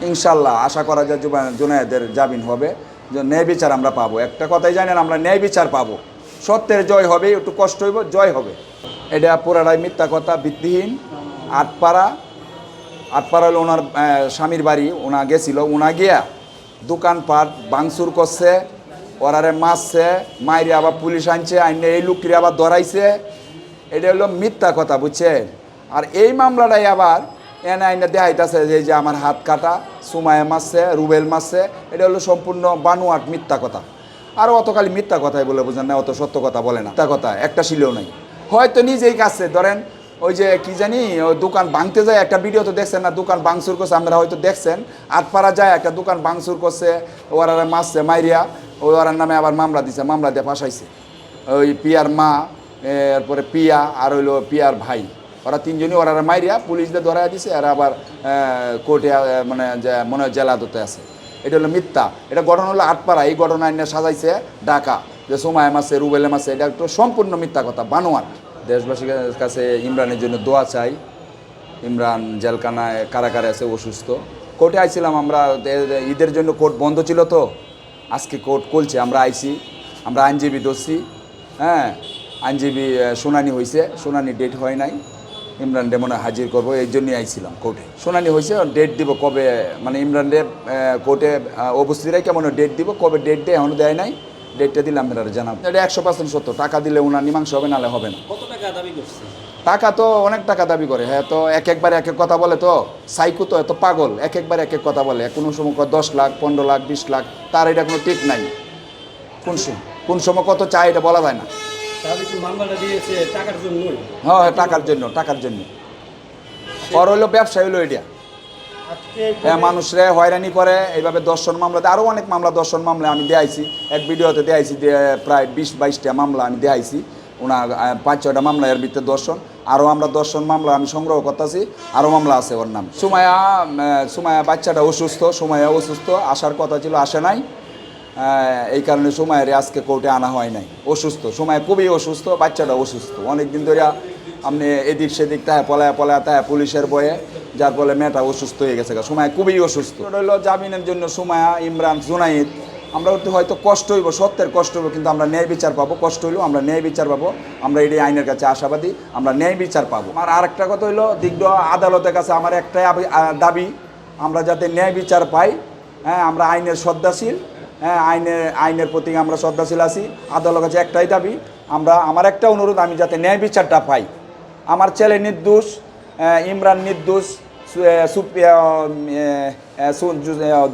ইনশাল্লাহ আশা করা যায় জুনায়েদের জামিন হবে, যে ন্যায় বিচার আমরা পাবো। একটা কথাই জানেন, আমরা ন্যায় বিচার পাবো, সত্যের জয় হবে, একটু কষ্ট হইব, জয় হবে। এটা পুরাটাই মিথ্যা কথা, ভিত্তিহীন। আটপাড়া হলো ওনার স্বামীর বাড়ি, ওনা গেছিল, ওনা গিয়া দোকানপাট ভাঙচুর করছে, ওরারে মারছে, মাইরে আবার পুলিশ আনছে, আইনে এই লোকটিরে আবার ধরাইছে। এটা হলো মিথ্যা কথা, বুঝছেন। আর এই মামলাটাই আবার এনে আইনে দেখাইতেছে যে আমার হাত কাটা, সুমায়া মারছে, রুবেল মারছে। এটা হলো সম্পূর্ণ বানোয়াট মিথ্যা কথা। আর অত খালি মিথ্যা কথাই বলে বুঝেন না, অত সত্য কথা বলে না। মিথ্যা কথা একটা শিলেও নাই, হয়তো নিজেই কাছে ধরেন ওই যে কি জানি ওই দোকান ভাঙতে যায়, একটা ভিডিও তো দেখছেন না, দোকান ভাঙচুর করছে, আপনারা হয়তো দেখছেন। আটপাড়া যায় একটা দোকান ভাঙচুর করছে, ওরা মারছে, মাইরিয়া ওই ওরার নামে আবার মামলা দিছে, মামলা দিয়ে ফাঁসাইছে ওই পিয়ার মা, এরপরে পিয়া আর হইলো পিয়ার ভাই, ওরা তিনজনই ওরা মাইরিয়া পুলিশদের ধরা দিছে। আর আবার কোর্টে মানে মনে হয় জেলা আদালতে আছে। এটা হলো মিথ্যা। এটা ঘটনা হলো আটপাড়া, এই ঘটনা এনে সাজাইছে ঢাকা, যে সময় মাসে রুবেলে মাসে। এটা একটু সম্পূর্ণ মিথ্যা কথা, বানোয়াট। দেশবাসীর কাছে ইমরানের জন্য দোয়া চাই। ইমরান জেলখানায় কারাগারে আছে, অসুস্থ। কোর্টে আইছিলাম আমরা, ঈদের জন্য কোর্ট বন্ধ ছিল, তো আজকে কোর্ট খুলছে, আমরা আইছি, আমরা আইনজীবী ধরছি। হ্যাঁ, আইনজীবী শুনানি হয়েছে, শুনানি ডেট হয় নাই, ইমরান ডে মনে হাজির করবো, এই জন্যই আইছিলাম কোর্টে। শুনানি হয়েছে, ডেট দিব কবে, মানে ইমরান ডে কোর্টে উপস্থিত রাই কেমন ডেট দিব, কবে ডেট দেয় এখনও দেয় নাই। ডেটটা দিলে আপনারা জানাবো। এটা 100% সত্য, টাকা দিলে ওনার মীমাংসা হবে, নাহলে হবে না। কত টাকা দাবি করছে? টাকা তো অনেক টাকা দাবি করে। হ্যাঁ, তো একবার এক এক কথা বলে, তো সাইকো তো এত পাগল, একবার এক এক কথা বলে। কোনো সময় 10 লাখ, 15 লাখ, 20 লাখ, তার এটা কোনো ঠিক নাই। কোন সময় কত চাই এটা বলা যায় না। মামলাটা দিয়েছে টাকার জন্য? হ্যাঁ, টাকার জন্য। ওর হইলো ব্যবসায় হইলো এটা। হ্যাঁ, মানুষরা হয়রানি করে এইভাবে। দর্শন মামলা, আরও অনেক মামলা, দর্শন মামলা আমি দেখাইছি, এক ভিডিওতে দেখাইছি, প্রায় 20-22টা মামলা আমি দেখাইছি। ওনার 5-6টা মামলা, এর ভিতরে দর্শন। আরও আমরা দর্শন মামলা আমি সংগ্রহ করতেছি, আরও মামলা আছে ওর নাম। সুমায়া বাচ্চাটা অসুস্থ, সুমায়া অসুস্থ, আসার কথা ছিল, আসে নাই। এই কারণে সুমায়ের আজকে কোর্টে আনা হয় নাই, অসুস্থ। সুমায়া খুবই অসুস্থ, বাচ্চাটা অসুস্থ, অনেক দিন ধরে আপনি এদিক সেদিক তাহা পলায়া তাহা পুলিশের বয়ে, যার ফলে মেয়েটা অসুস্থ হয়ে গেছে। সুমায়া খুবই অসুস্থ। হইলো জামিনের জন্য সুমায়া, ইমরান, জুনাইদ, আমরা হয়তো কষ্ট হইব, সত্যের কষ্ট হইব, কিন্তু আমরা ন্যায় বিচার পাবো। কষ্ট হইলেও আমরা ন্যায় বিচার পাবো। আমরা এটাই আইনের কাছে আশাবাদী, আমরা ন্যায় বিচার পাবো। আর আরেকটা কথা হইলো, দিগ্ধ আদালতের কাছে আমার একটাই দাবি, আমরা যাতে ন্যায় বিচার পাই। হ্যাঁ, আমরা আইনের শ্রদ্ধাশীল। হ্যাঁ, আইনের প্রতি আমরা শ্রদ্ধাশীল আছি। আদালতের কাছে একটাই দাবি, আমার একটা অনুরোধ, আমি যাতে ন্যায় বিচারটা পাই। আমার ছেলে নির্দোষ, ইমরান নির্দোষ,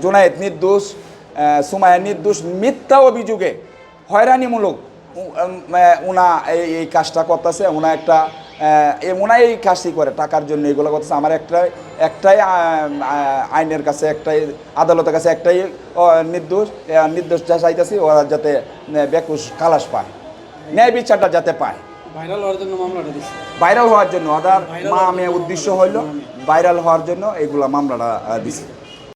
জুনায়েদ নির্দোষ, সুমায়া নির্দোষ। মিথ্যা অভিযোগে হয়রানিমূলক ওনা এই কাজটা করতেছে। ওনা এই কাজই করে টাকার জন্য, এগুলো করতেছে। আমার একটাই আইনের কাছে, একটাই আদালতের কাছে একটাই নির্দোষ যা চাইতেছি, ওরা যাতে বেকুশ খালাস পায়, ন্যায় বিচারটা যাতে পায়। ভাইরাল হওয়ার জন্য মামলাটা দিচ্ছে, ভাইরাল হওয়ার জন্য, ওদের মা মেয়ে উদ্দেশ্য হইল ভাইরাল হওয়ার জন্য এইগুলা মামলাটা দিছে।